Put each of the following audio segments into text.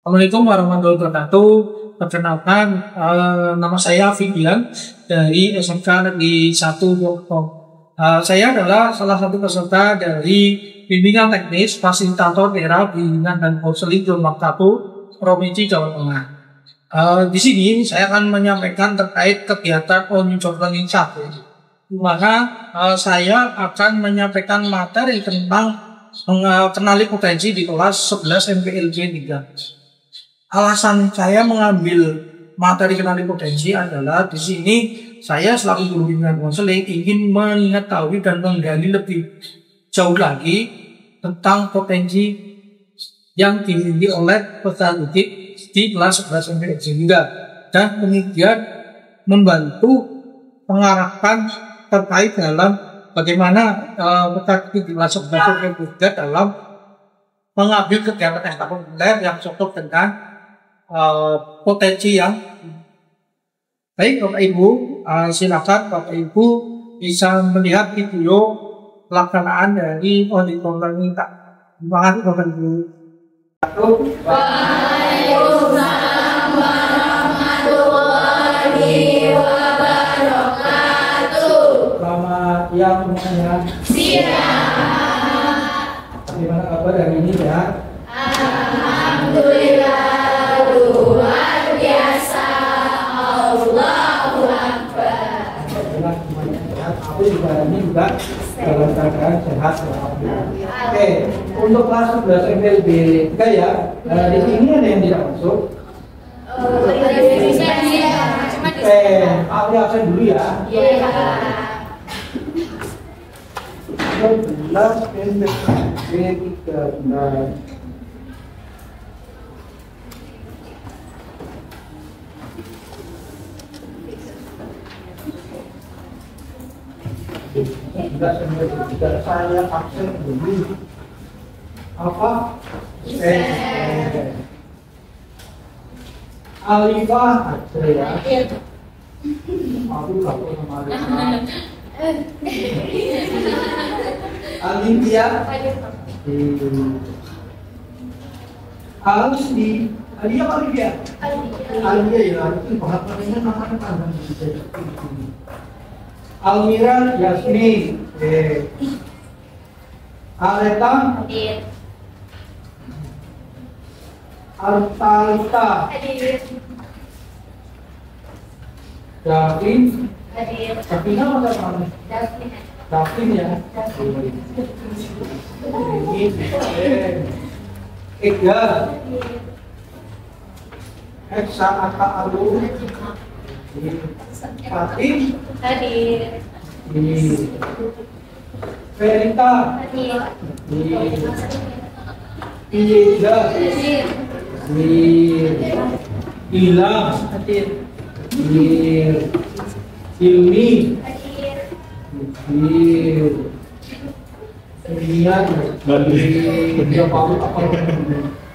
Assalamualaikum warahmatullahi wabarakatuh. Perkenalkan, nama saya Fibian dari SMK Negeri 1 Depok. Saya adalah salah satu peserta dari bimbingan teknis fasilitator daerah bimbingan dan konseling Jombang 1 Provinsi Jawa Tengah. Di sini saya akan menyampaikan terkait kegiatan On Job Learning 1, di mana saya akan menyampaikan materi tentang mengenali potensi di kelas 11 MPLJ 3. Alasan saya mengambil materi kenali potensi adalah di sini saya selaku guru bimbingan konseling ingin mengetahui dan menggali lebih jauh lagi tentang potensi yang dimiliki oleh peserta didik di kelas 11 MPLJ 3 dan kemudian membantu mengarahkan terkait dalam bagaimana peserta didik di kelas 11 MPLJ 3 dalam mengambil kegiatan ekstrakurikuler yang cocok dengan potensi yang baik. Bapak Ibu, silakan Bapak Ibu bisa melihat video pelaksanaan dari On Job Learning. Terima kasih Bapak Ibu. Waalaikumsalam warahmatullahi wabarakatuh. Selamat siang semuanya. Siap. Gimana kabar hari ini ya? Alhamdulillah luar biasa. Allahu Akbar. Alhamdulillah semuanya sehat. Aku juga hari ini juga dalam keadaan sehat. Oke, untuk kelas 11 MPLJ 3 ya, di sini ada yang tidak masuk. Oke, aku absen dulu ya. 11 MPLJ 3. Tidak saya absen dulu. Apa? Alifah ada ya. Aku gak tahu sama Alifah. Alifia. Alia apa Alifia? Alia ya. Itu bahasanya namanya panjang. Almira Yasmin, Aleta, Artalita, Davin, Davina apa namanya? Davin ya. Ini Ega, Eksa Aka Alu, Fatih, Verita, Iyeda, Ilham, Ilmi, Irian, dia Paul apa?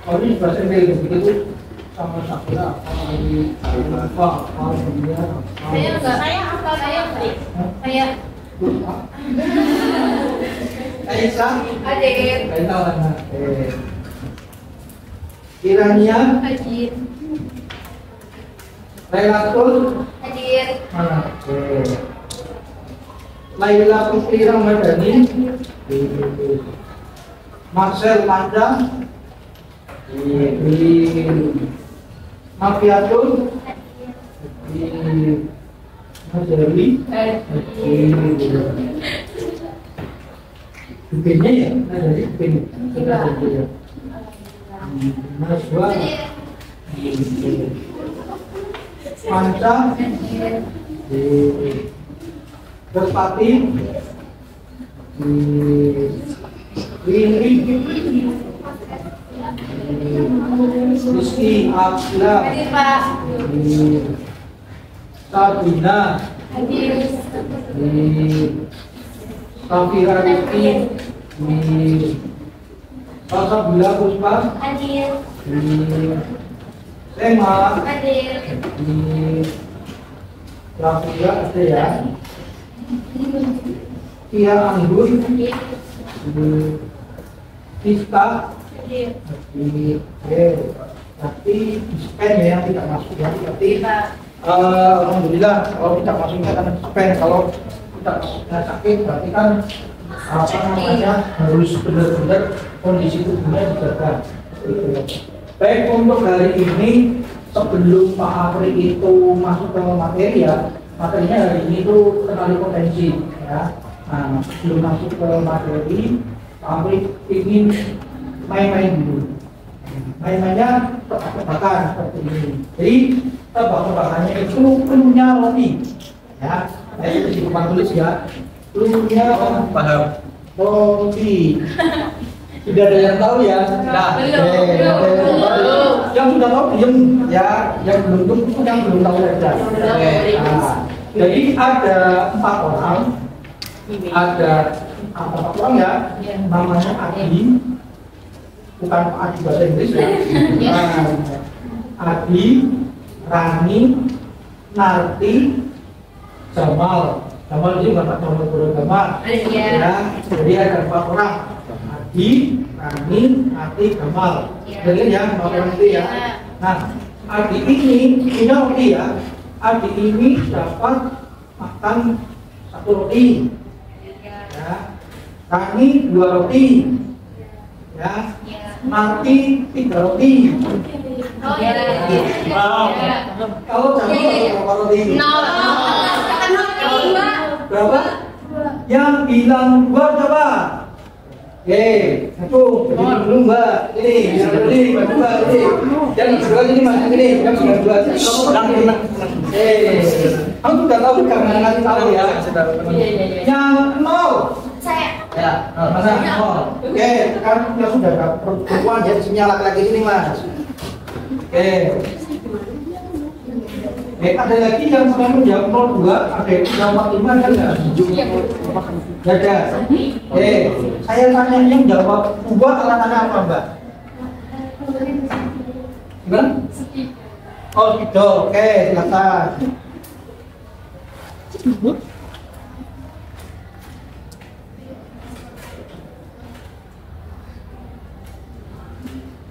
Paul ini bahasa Inggris begitu sama Sakura, apa? Saya apa? Saya Aisyah, Hadir. Irania, Hadir. Lailatul, Hadir. mana? Laila Putri Ramadhani, Marcel Manda, Mafiatul, Mas Herli, Bukenya ya, dari Bukenya, sudah ada ya. Mas Dua, Manca, Berpati, Rini, Rizky Abdullah, Hadir Pak. Sabina, Hadir. Safira Rifki, Salsabila Puspa, Hadir. Sema, Hadir. Rafia ada ya. Tia Anggur, Hadir. Tista, Hadir. Berarti scan ya yang tidak masuk ya. Berarti alhamdulillah kalau tidak masuknya karena scan, kalau tidak masuknya sakit berarti kan apa namanya harus benar-benar kondisi tubuhnya dijaga. Baik, untuk hari ini sebelum Pak Apri itu masuk ke materi ya, materinya hari ini itu kenali potensi ya. Nah, sebelum masuk ke materi, Pak Apri ingin main-main dulu. Main-mainnya tebak-tebakan seperti ini. Jadi tebak-tebakannya itu cluenya roti ya. Saya di depan tulis ya. Cluenya Paham. roti. Tidak ada yang tahu ya? Nah, yang sudah tahu diam ya, yang belum tahu saja. Nah, jadi ada 4 orang, ada 4 orang ya, namanya Adi, bukan Adi bahasa Inggris ya. Adi, Rani, Narti, Jamal. Jamal ini bukan Pak Jamal beragama. Ya, jadi ada 4 orang. Adi, Rani, Narti, Jamal. Jadi ya, 4 orang itu ya. Nah, Adi ini punya roti ya. Adi ini dapat makan 1 roti. Ya. Rani 2 roti. Ya. Narti 3 roti. Oh ya. Kalau Jamal berapa roti? Berapa? Yang bilang 2 coba. Satu, dulu Mbak. Ini, Mbak. Ini. Yang kedua ini Mas, ini. Yang kedua. Kamu sudah tahu karena nanti tahu ya. Yang 0. Saya. Ya, mana 0. Oke, sekarang kita sudah dapat perempuan ya, sini laki-laki sini Mas. Oke. Ada lagi yang sama menjawab 02, ada yang jawab 5 kan enggak? Ya ada. Saya tanya yang jawab 2 alasannya apa Mbak? Gimana? Oh gitu, oke silakan.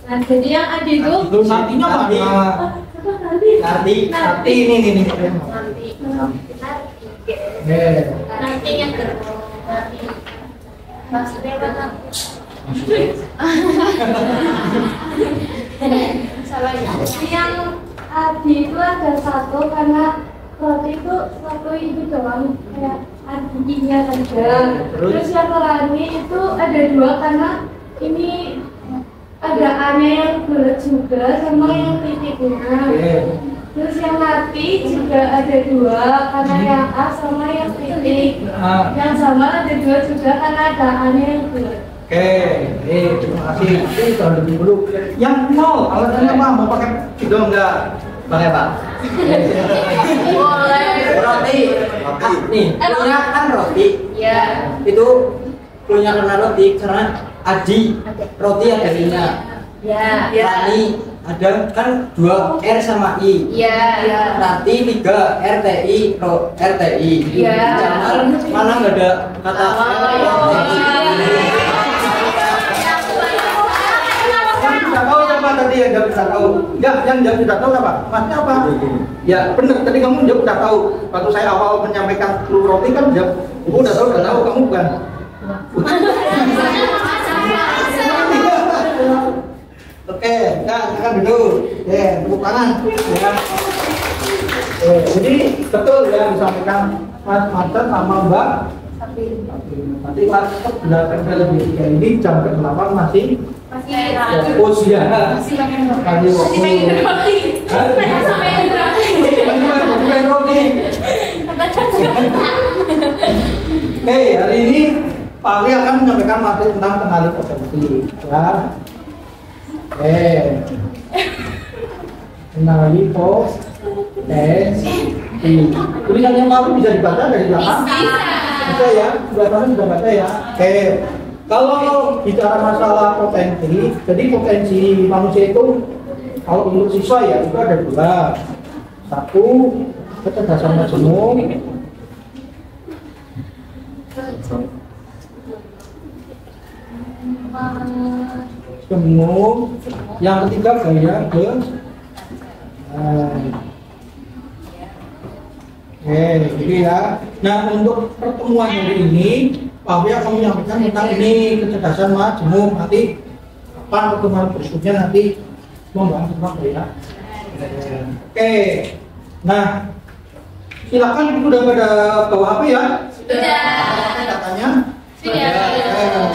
Nah, jadi yang ada itu Nantinya mana? Nanti ini. nanti yang maksudnya apa? Salah ya. Yang Adi itu ada 1 karena roti itu 1 itu doang kayak Adinya saja. Terus yang Rani itu ada 2 karena ini ada A-nya yang bulat juga sama yang titiknya. Terus yang Narti juga ada 2 karena yang A sama yang titik. Yang sama ada 2 juga karena ada A-nya yang bulat. Terima kasih. Ini kalau lebih dulu. Yang 0, alasannya apa? Mau pakai video enggak? Pakai Pak. Boleh. Roti. Nih, punya kan roti. Ya. Itu punya karena roti karena Adi roti ada I-nya. Ya. Rani ada kan 2 R sama I. Ya. Nanti 3 RTI RTI. Iya. Jamal mana nggak ada kata Yang tidak tahu siapa tadi yang jawab tidak tahu? Ya, yang jawab tidak tahu apa? Masnya apa? Ya, benar. Tadi kamu jawab tidak tahu. Waktu saya awal menyampaikan telur roti kan jawab, ibu udah tahu kamu bukan. Oke, silakan duduk. Tepuk tangan. Ya. Jadi betul ya disampaikan Mas Marcel sama Mbak. Nanti kelas belajar film ini jam ke-8 masih fokus ya. Masih main roti. Hari ini Pak Ali akan menyampaikan materi tentang pengali potensi ya. Pengali potensi. Tulisannya Pak Ali bisa dibaca dari belakang? Bisa ya, belakangnya bisa baca ya. Kalau bicara masalah potensi, jadi potensi manusia itu kalau menurut siswa ya itu ada 2. 1, kecerdasan majemuk. Gemuk Yang ketiga gaya ke gitu ya. Nah, untuk pertemuan hari ini, Pak Wia akan menyampaikan tentang ini kecerdasan majemuk. Nanti kapan pertemuan berikutnya nanti membahas tentang gaya. Oke. Nah, silakan ibu udah pada bawa HP ya? Sudah. Katanya? Sudah.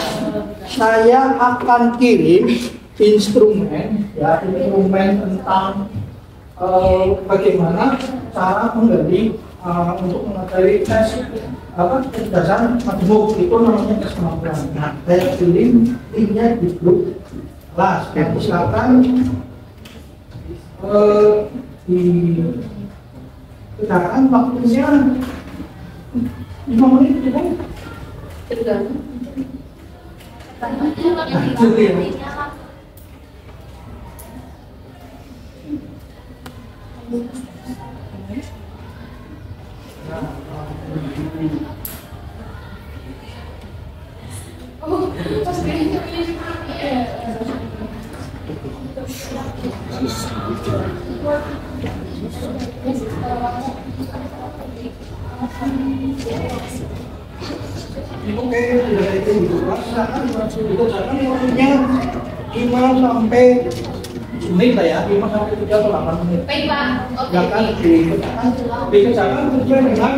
Saya akan kirim instrumen tentang bagaimana cara menggali untuk mengetahui tes kecerdasan majemuk, itu namanya tes kemampuan. Nah, saya kirim linknya di grup kelas. Nanti silakan di kedatangan waktunya 5 menit cukup. Tergantung. Oh, pas kayaknya Oke, sudah itu silakan waktunya 5 sampai menit lah ya, 5 sampai 3 atau 8 menit. baik Pak. Silakan dikerjakan sesuai dengan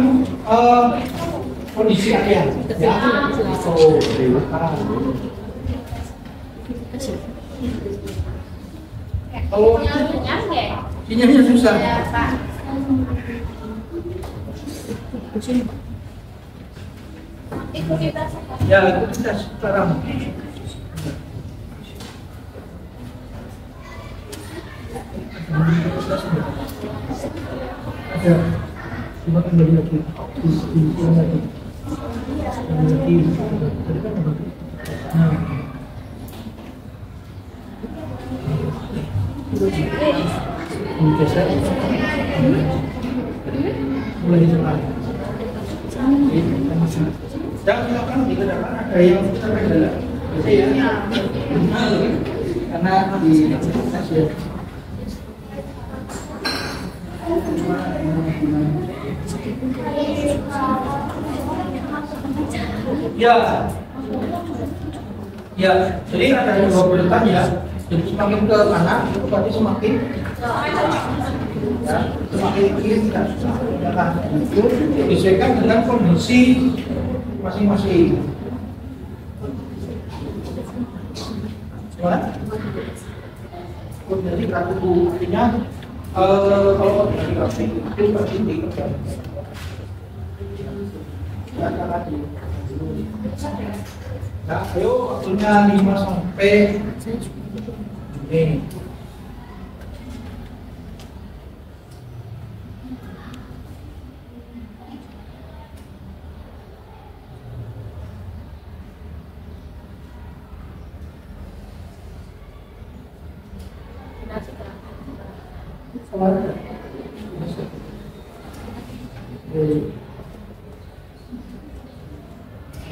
kondisi kalian. Ya. Oh, silakan. Kalau sinyalnya susah. Ikuti tes. Ya, itu tes sekarang. Ada. Coba kembali lagi. Mulai sekarang. Jangan silakan dikerjakan, ada yang kita kendala. Karena di ya, ya. Jadi ada dua urutan ya. Jadi semakin ke kanan itu berarti semakin ya, semakin kiri ya kan. Itu disesuaikan dengan kondisi masing-masing. Gimana? Jadi kartu artinya kalau dari grafik itu pasti dikerjakan. Nah, ayo waktunya 5 sampai ini.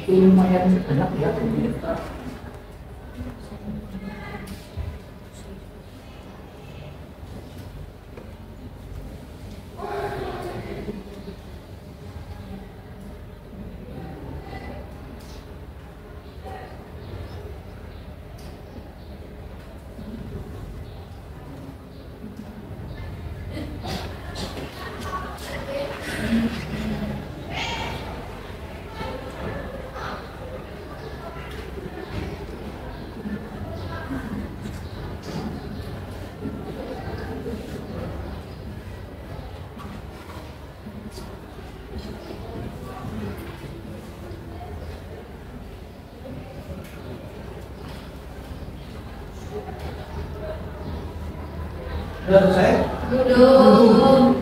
Itu lumayan banyak ya. Sudah selesai? Duduk.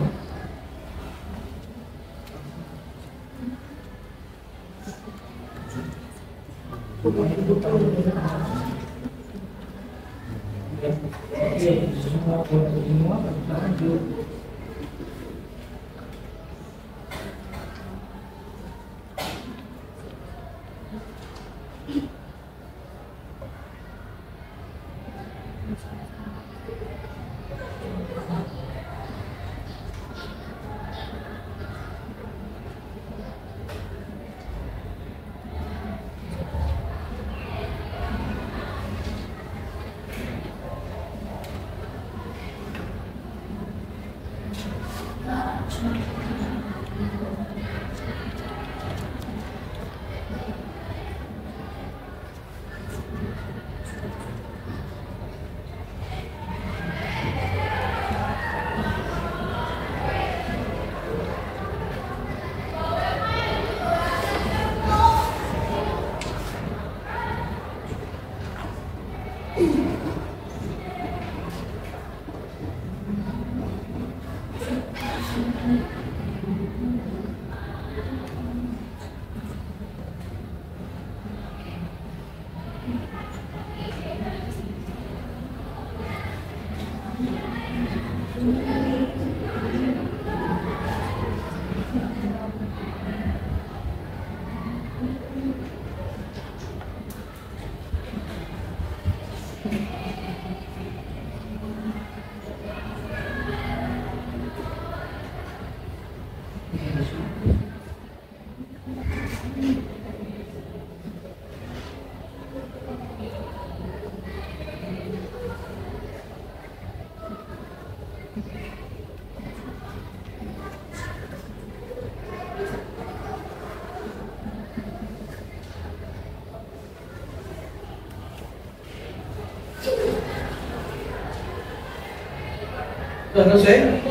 Sudah selesai?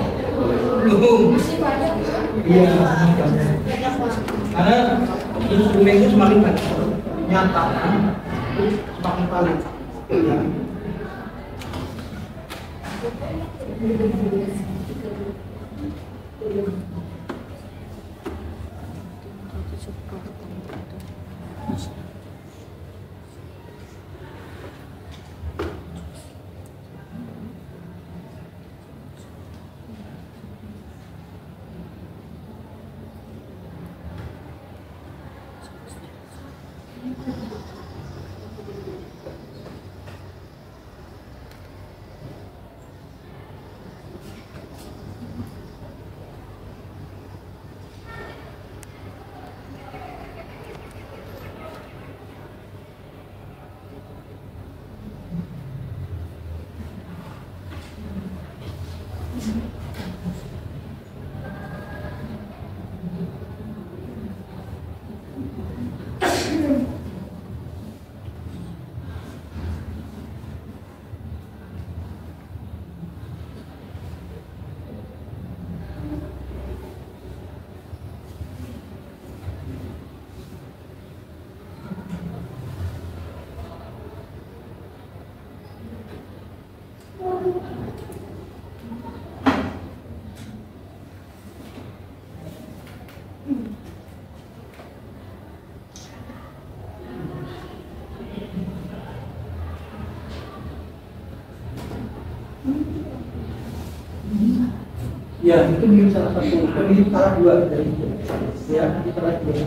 Belum. Iya. Karena instrumen itu semakin banyak nyata, semakin valid. Ya. Ya, itu di salah satu pemilih salah dua dari itu. Ya, di salah dua.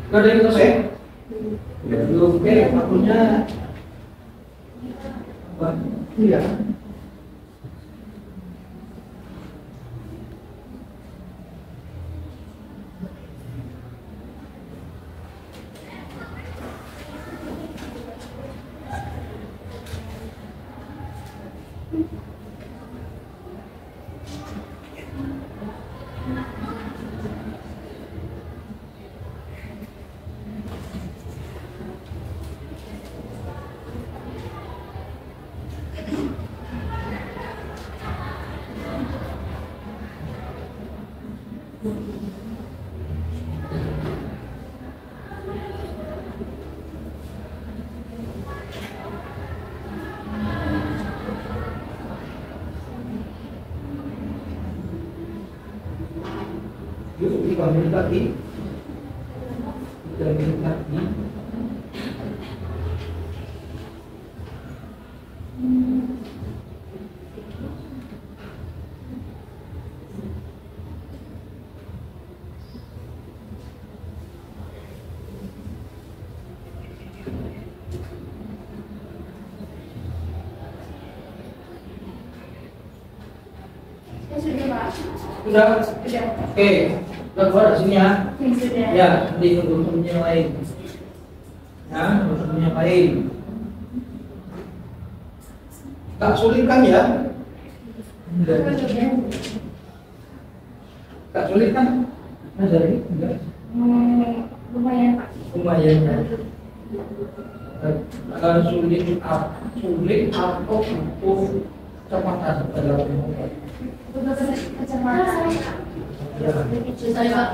Udah ada yang selesai? Ya, belum. Oke, waktunya apa? Iya. Yuk, 3 menit lagi. 3 menit lagi. Sudah? Oke. Sudah keluar dari sini ya. Ya, nanti untuk temennya yang lain. Ya, untuk temennya yang lain. Tak sulit kan ya? Tak sulit kan? Nazari? Enggak. Lumayan Pak. Lumayan ya. Sulit atau butuh kecepatan dalam Kecamatan. Saya Pak.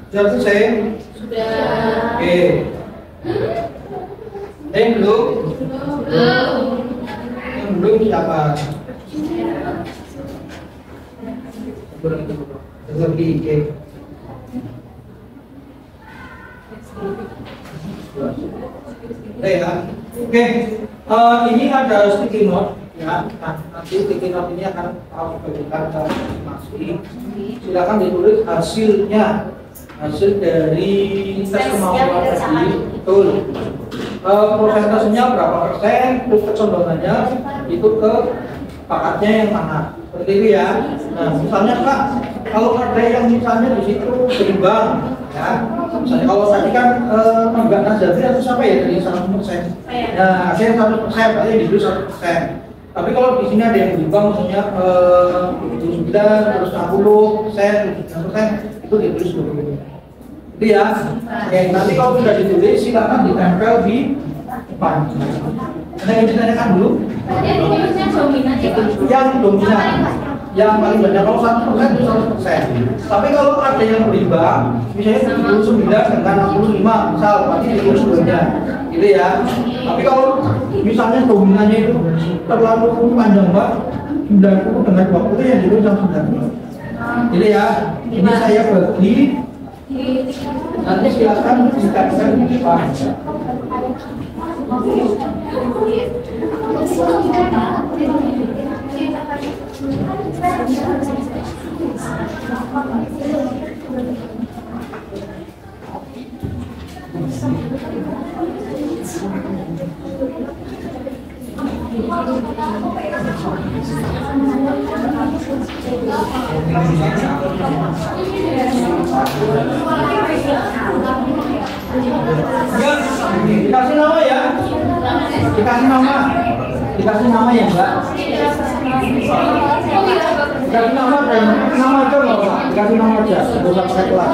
Sudah selesai? Sudah. Oke. Yang belum? Yang belum siapa? Lagi, oke. Ya. Oke. Ini ada sticky note ya. Nah, nanti sticky note ini akan bagikan ke masing-masing. Silakan ditulis hasilnya. Hasil dari tes kemampuan tadi, betul. Prosentasenya berapa persen, terus kecenderungannya itu ke bakatnya yang mana, seperti itu ya. Nah, misalnya Kak, kalau ada yang misalnya di situ berimbang, ya, misalnya kalau tadi kan enggak Nazari atau siapa ya dari 100%. Nah, saya 100%, berarti di 100%. Tapi kalau di sini ada yang berimbang, maksudnya 79, terus 60%, 70%, itu ditulis dulu. Itu ya. Oke, nanti kalau sudah ditulis silakan ditempel di depan. Ada yang ditanyakan dulu? Yang dominan, yang paling banyak kalau 1% itu 100%. Tapi kalau ada yang berimbang, misalnya 79 dengan 65, misal berarti ditulis dulunya, gitu ya. Tapi kalau misalnya dominannya itu terlalu panjang Mbak, 90 dengan 20 yang ditulis yang 90. Jadi ya, ini saya bagi. Nanti silakan ditempel di depan. Ya, dikasih nama ya. Dikasih nama. Dikasih nama ya, Mbak. Dikasih nama dan nama aja loh, Pak. Dikasih nama aja, enggak usah pakai kelas.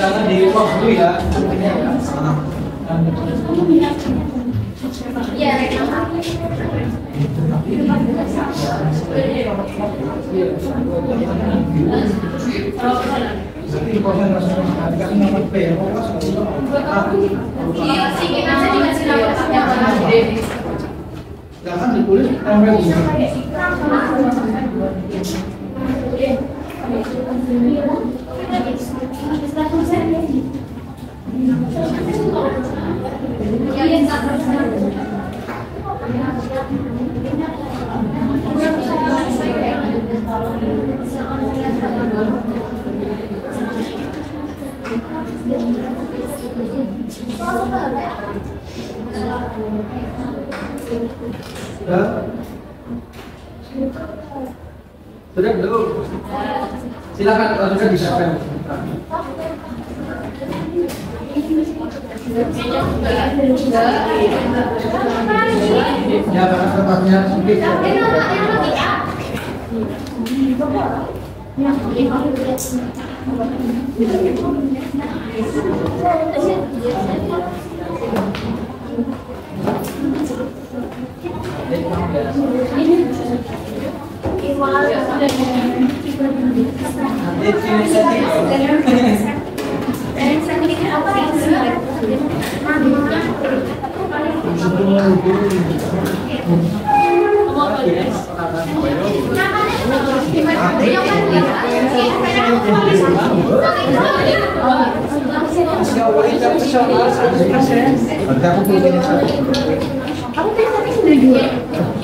Jangan di pause dulu ya. Ya, Jangan ditulis tempel di sini. Thank you. Sudah? Sudah belum? Silakan kalau sudah disiapkan. Ya, karena tempatnya sedikit.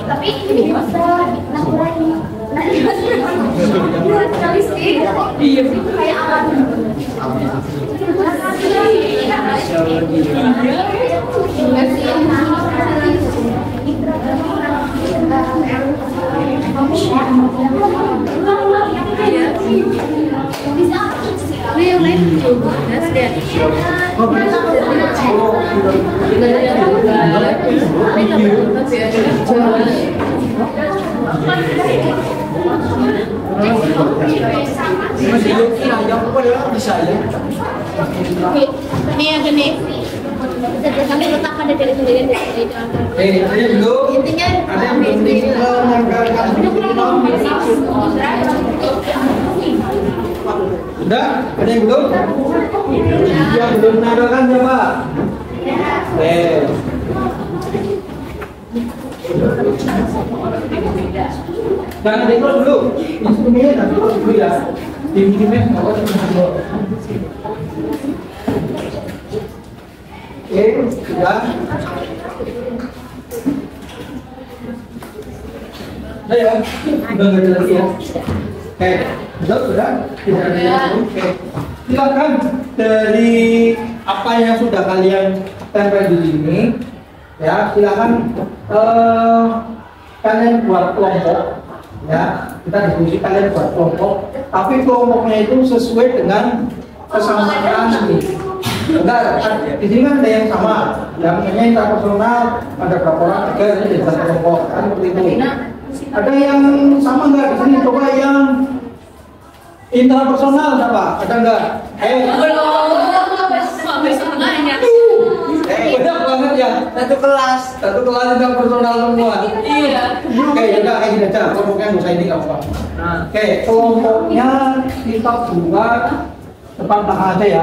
Tapi ini bisa lakukan iya kayak apa Ini kami letak pada diri sendiri. Ada belum? Intinya Ada yang belum menanggalkan Sudah? Ada yang belum? Yang belum menanggalkan siapa? Jangan di-close dulu. Instrumennya nanti close dulu ya. Tim-timnya nggak boleh dulu. Oke, sudah. Udah ya? Udah nggak ada lagi ya? Oke, sudah? Tidak ada lagi. Oke. Silakan dari apa yang sudah kalian tempel di sini, ya silakan kalian buat kelompok, ya kita diskusi kalian buat kelompok, tapi kelompoknya itu sesuai dengan kesamaan ini. Enggak, di sini kan ada yang sama, yang misalnya interpersonal ada berapa orang, tiga ini jadi satu kelompok, kan seperti itu. Ada yang sama nggak di sini? Coba yang interpersonal siapa? Ada nggak? Banyak banget ya, satu kelas interpersonal semua. Iya. Oke, ya udah kayak gini aja, kelompoknya nggak usah ini nggak apa. Oke, kelompoknya kita buat depan belakang aja ya,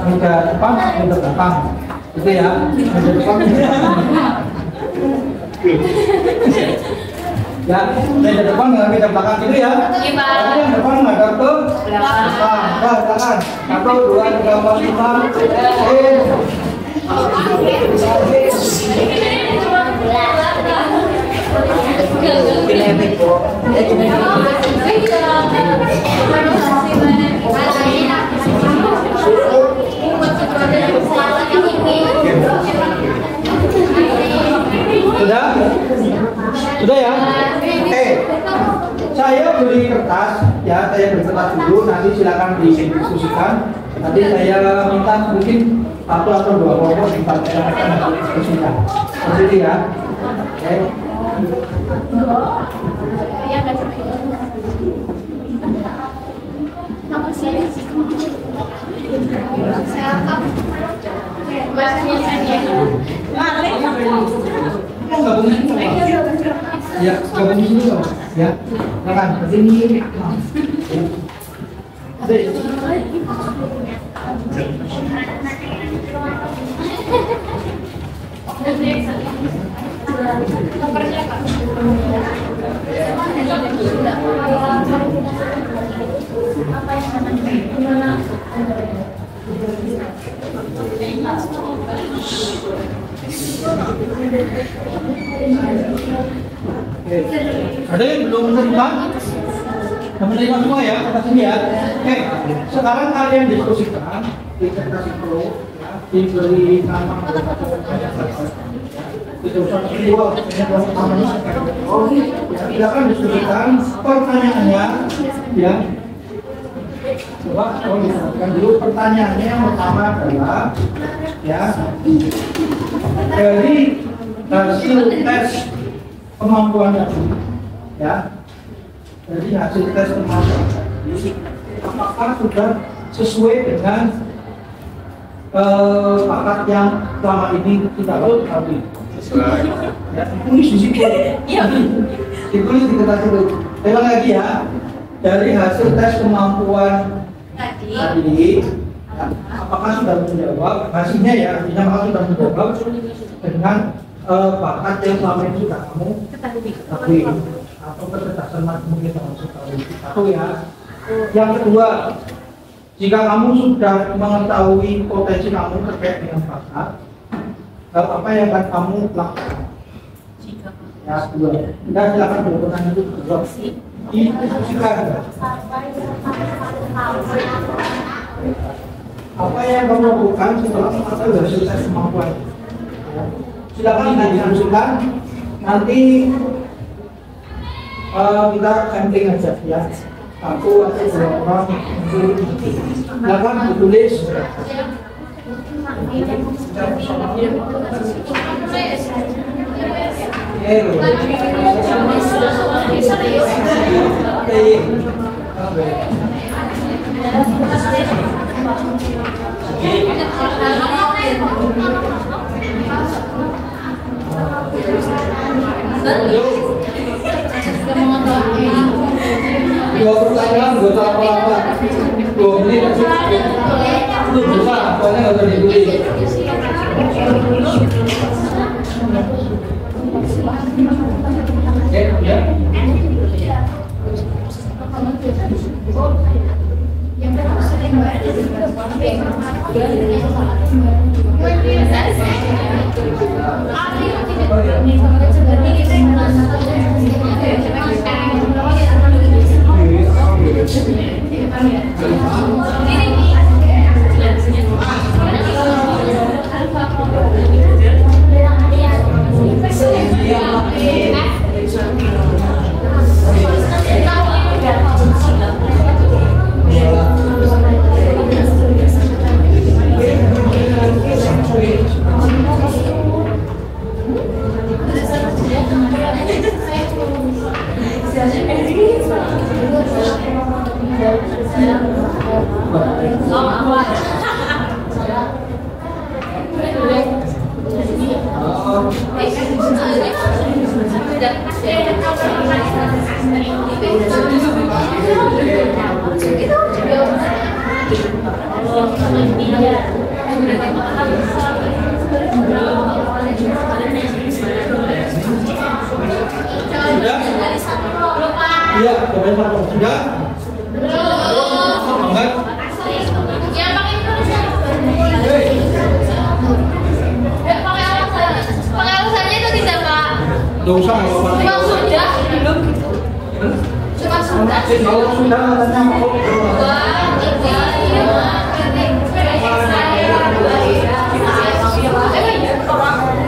meja depan, meja belakang, gitu ya, meja depan, meja belakang. Ya, meja depan dengan meja belakang gitu ya. Iya, Pak. Jadi yang depan ngadap ke belakang, belakang. 1, 2, 3, 4, 5. Sudah? Sudah ya? Saya beri kertas, ya saya beri kertas dulu, nanti silakan didiskusikan. Nanti saya minta mungkin 1 atau 2 kelompok dibacakan akan diskusikan. Seperti ya. Oke. Ya, gabungin dulu ya. Silakan, berdiri. Ada yang belum menerima? Yang menerima semua ya, kertas ini ya. Oke, sekarang kalian diskusikan di kertas itu, ya. diberi nama silakan disebutkan pertanyaannya ya. Coba disebutkan dulu pertanyaannya. Yang pertama adalah ya, dari hasil tes kemampuan tadi ya, dari hasil tes kemampuan tadi apakah sudah sesuai dengan bakat yang selama ini kita ketahui? Ya, tulis di situ. Iya. Ditulis di kertas itu. Ulang lagi ya. Dari hasil tes kemampuan tadi, ya, apakah sudah menjawab hasilnya ya? Artinya apakah sudah menjawab dengan bakat yang selama ini sudah kamu ketahui atau kecerdasan mungkin termasuk tahu ya. Yang kedua, jika kamu sudah mengetahui potensi kamu terkait dengan bakat, apa yang akan kamu lakukan? Ya, kedua. Kita silakan bertanya itu jawab. Silakan. Apa yang kamu lakukan setelah mengetahui hasil tes kemampuan? Silakan didiskusikan. Nanti kita sampling aja ya. Satu atau dua orang. Silakan ditulis. Dua pertanyaan, gue tahu apa? 2 menit aja. Lu bisa, soalnya nggak usah ditulis. Ya. Iya, sudah. Pengawasannya itu tidak Pak. Nggak usah, nggak apa-apa. Cuma sudah belum. Cuma sudah. Kalau sudah katanya kok. 5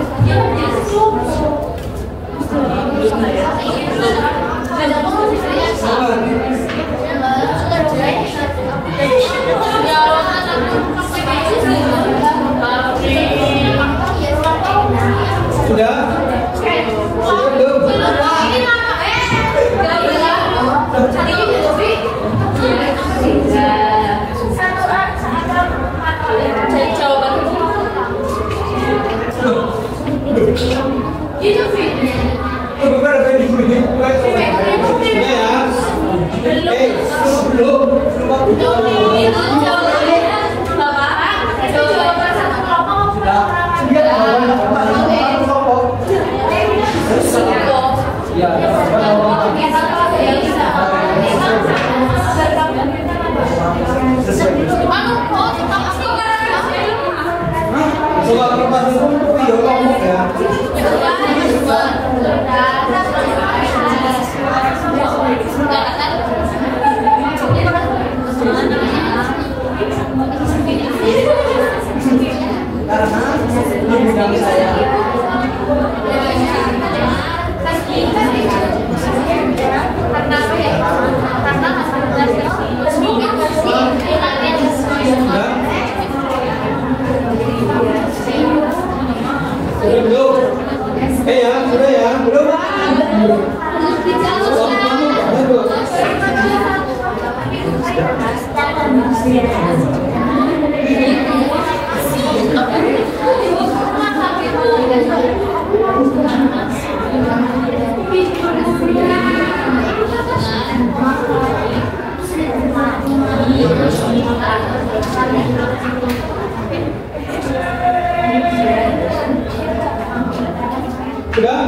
Sudah?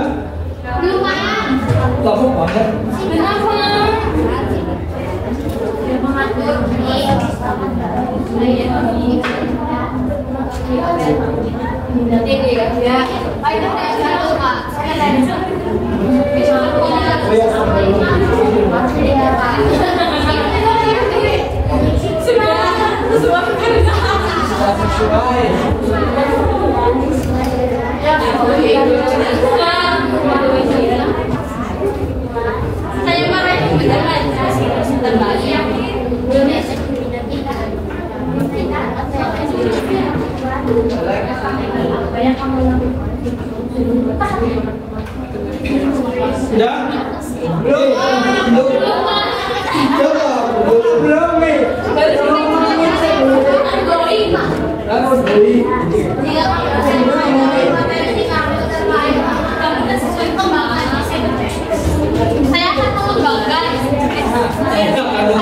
Langsung banget. Sudah? Belum nih. Saya akan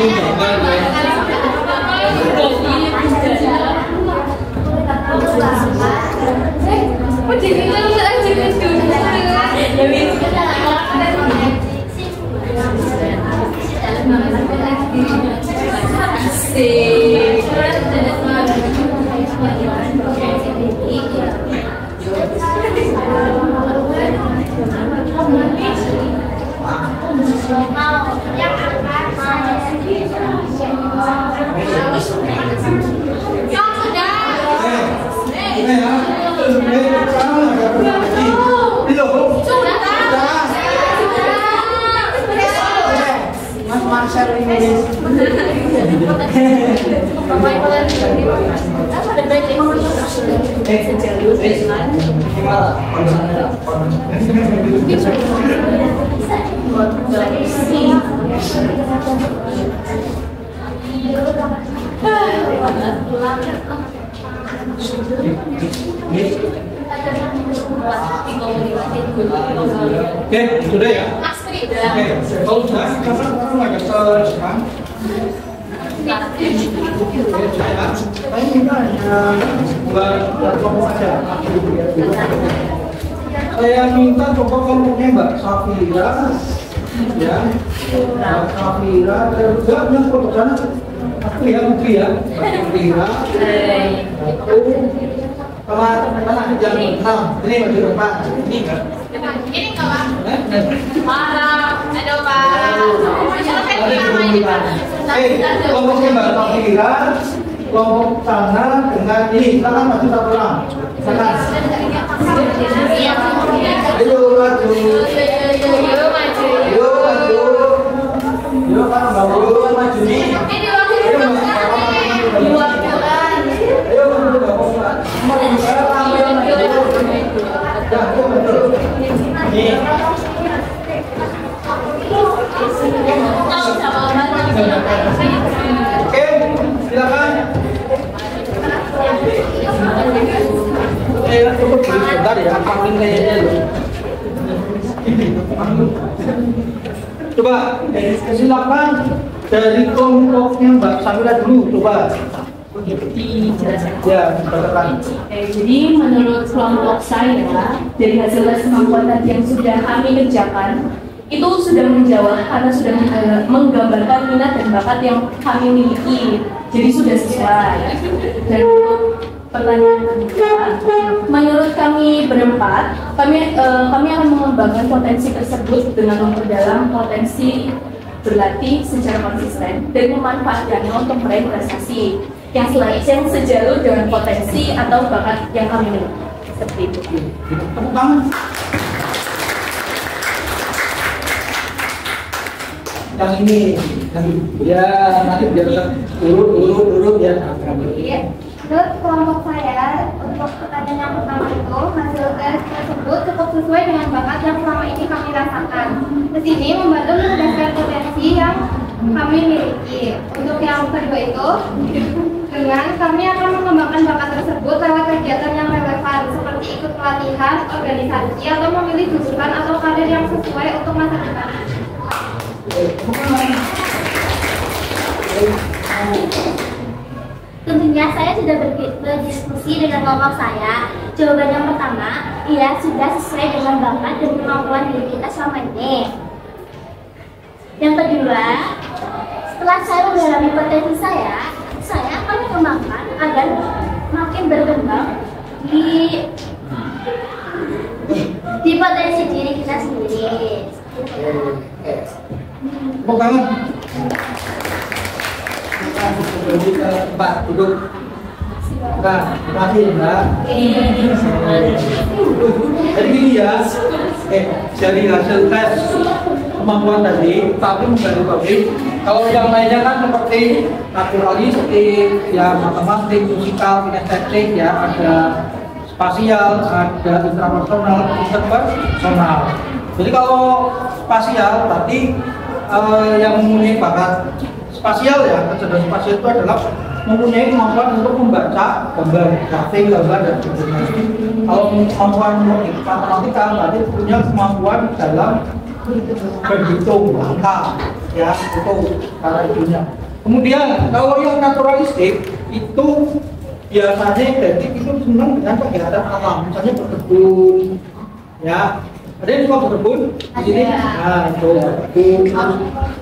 mengembangkan. Oke, sudah ya? Oke, kalau sudah, kamu agak sekarang. Saya minta hanya buat kelompok aja. Saya minta coba kelompoknya Mbak Safira, ya, Mbak Safira, dan juga yang foto sana. Aku ya, Putri ya, Mbak Safira. Aku sama jam 6. Ini baju depan. Ini enggak? Ini enggak, Pak? Marah, aduh, Pak. Kelompoknya Mbak Safira, kelompok sana dengan ini, silakan maju satu orang. Silakan. Ayo maju. Yuk maju. Yuk kan bawa maju nih. Oke, silakan. Tunggu sebentar ya, pangling kayaknya loh. Coba, silakan dari kelompoknya Mbak Samira dulu, coba. Dijelaskan. Ya, silakan. Jadi menurut kelompok saya, dari hasil tes kemampuan tadi yang sudah kami kerjakan, itu sudah menjawab karena sudah menggambarkan minat dan bakat yang kami miliki. Jadi sudah sesuai. Dan untuk pertanyaan kedua, menurut kami berempat, kami akan mengembangkan potensi tersebut dengan memperdalam potensi berlatih secara konsisten dan memanfaatkannya untuk meraih prestasi yang sejalur dengan potensi atau bakat yang kami miliki. Seperti itu. Tepuk tangan. Yang ini, ya nanti biar urut ya. Iya. Terus kelompok saya untuk pertanyaan yang pertama itu hasil tes tersebut cukup sesuai dengan bakat yang selama ini kami rasakan. Kesini membantu mencerdaskan potensi yang kami miliki. Untuk yang kedua itu, dengan kami akan mengembangkan bakat tersebut lewat kegiatan yang relevan seperti ikut pelatihan, organisasi, atau memilih jurusan atau karir yang sesuai untuk masa depan. Tentunya saya sudah berdiskusi dengan kelompok saya. Jawaban yang pertama, iya sudah sesuai dengan bakat dan kemampuan diri kita selama ini. Yang kedua, setelah saya mendalami potensi saya akan mengembangkan agar makin berkembang di potensi diri kita sendiri. Bukan. Mbak, duduk. Mbak, terakhir Mbak. Jadi gini ya, dari hasil tes kemampuan tadi, tapi menggali kalau yang lainnya kan seperti naturalistik, ya matematik, musikal, kinestetik, ya ada spasial, ada intrapersonal, interpersonal. Jadi kalau spasial tadi yang mempunyai bakat spasial ya, kecerdasan spasial itu adalah mempunyai kemampuan untuk membaca gambar, grafik, gambar dan sebagainya. Kalau kemampuan matematika berarti punya kemampuan dalam berhitung angka, ya itu cara itunya. Kemudian kalau yang naturalistik itu biasanya identik itu senang dengan kegiatan alam, misalnya berkebun, ya. Ada yang suka berkebun di sini? Nah, itu berkebun,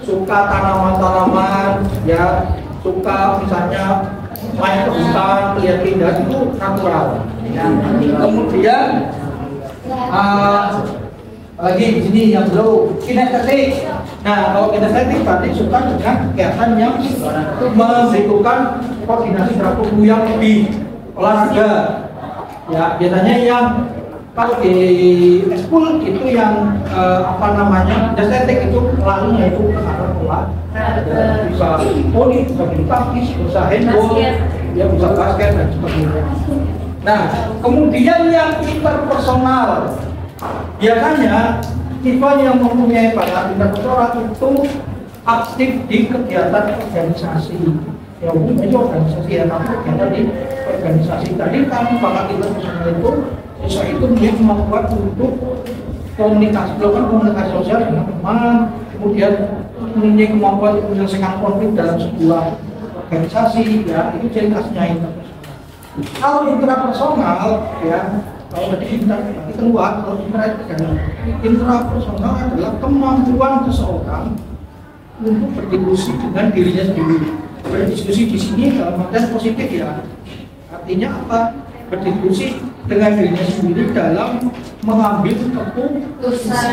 suka tanaman-tanaman, ya, suka misalnya main ke hutan, lihat keindahan itu natural. Ya. Kemudian lagi di sini yang belum kinestetik. Nah, kalau kinestetik berarti suka dengan kegiatan yang membutuhkan koordinasi gerak tubuh yang lebih olahraga. Ya, biasanya yang kalau di ekskul itu yang kinestetik itu larinya itu ke arah olahraga, bisa voli, bisa bulu tangkis, bisa handball, ya bisa basket dan sebagainya. Nah, kemudian yang interpersonal, biasanya siswa yang mempunyai bakat interpersonal itu aktif di kegiatan organisasi. Ya umumnya organisasi ya, tapi kegiatan di organisasi. Tadi kami bakat interpersonal itu siswa itu mempunyai kemampuan untuk komunikasi, melakukan komunikasi sosial dengan teman, kemudian mempunyai kemampuan untuk menyelesaikan konflik dalam sebuah organisasi, ya itu ciri khasnya interpersonal. Kalau intrapersonal, ya kalau tadi keluar, kalau intrapersonal adalah kemampuan seseorang untuk berdiskusi dengan dirinya sendiri. Berdiskusi di sini dalam artian positif ya, artinya apa? Berdiskusi dengan dirinya sendiri dalam mengambil keputusan.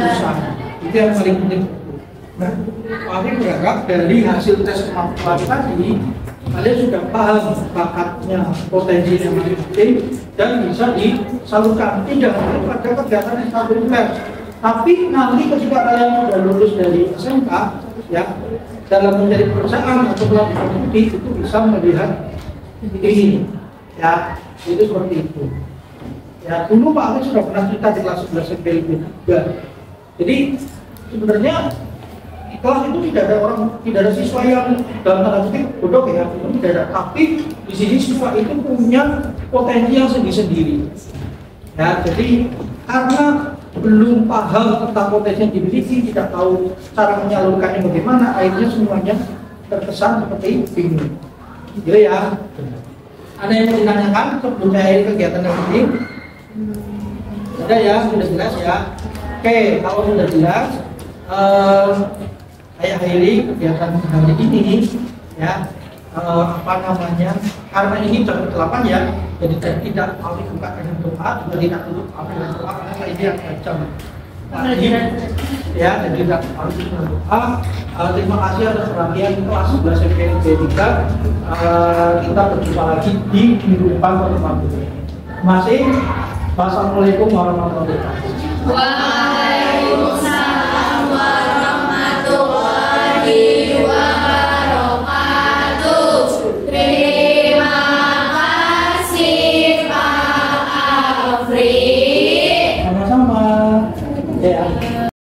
Itu yang paling penting. Nah, kami berharap dari hasil tes kemampuan tadi kalian sudah paham bakatnya, potensi yang masing-masing dan bisa disalurkan. Tidak hanya pada kegiatan ekstrakurikuler, tapi nanti ketika kalian sudah lulus dari SMK, ya dalam mencari perusahaan atau melakukan studi itu bisa melihat ini, ya itu seperti itu. Ya dulu Pak Ali sudah pernah cerita di kelas 11 SPLB juga. Jadi sebenarnya di kelas itu tidak ada siswa yang dalam tanda kutip bodoh ya, itu tidak ada. Tapi di sini siswa itu punya potensi yang sendiri-sendiri. Ya, jadi karena belum paham tentang potensi yang dimiliki, tidak tahu cara menyalurkannya bagaimana, akhirnya semuanya terkesan seperti bingung. Gitu ya. Ada yang mau ditanyakan sebelum saya akhiri kegiatan ini? Sudah ya, sudah jelas ya. Oke, kalau sudah jelas, saya akhiri kegiatan hari ini ya. Karena ini jam 8 ya, jadi saya tidak mau dibuka dengan doa, juga tidak tutup dengan doa karena saya ini ada jam lagi ya, jadi tidak harus dengan doa. Terima kasih atas perhatian kelas 11 SPLB 3. Kita berjumpa lagi di minggu depan pertemuan. Terima kasih. Wassalamualaikum warahmatullahi wabarakatuh.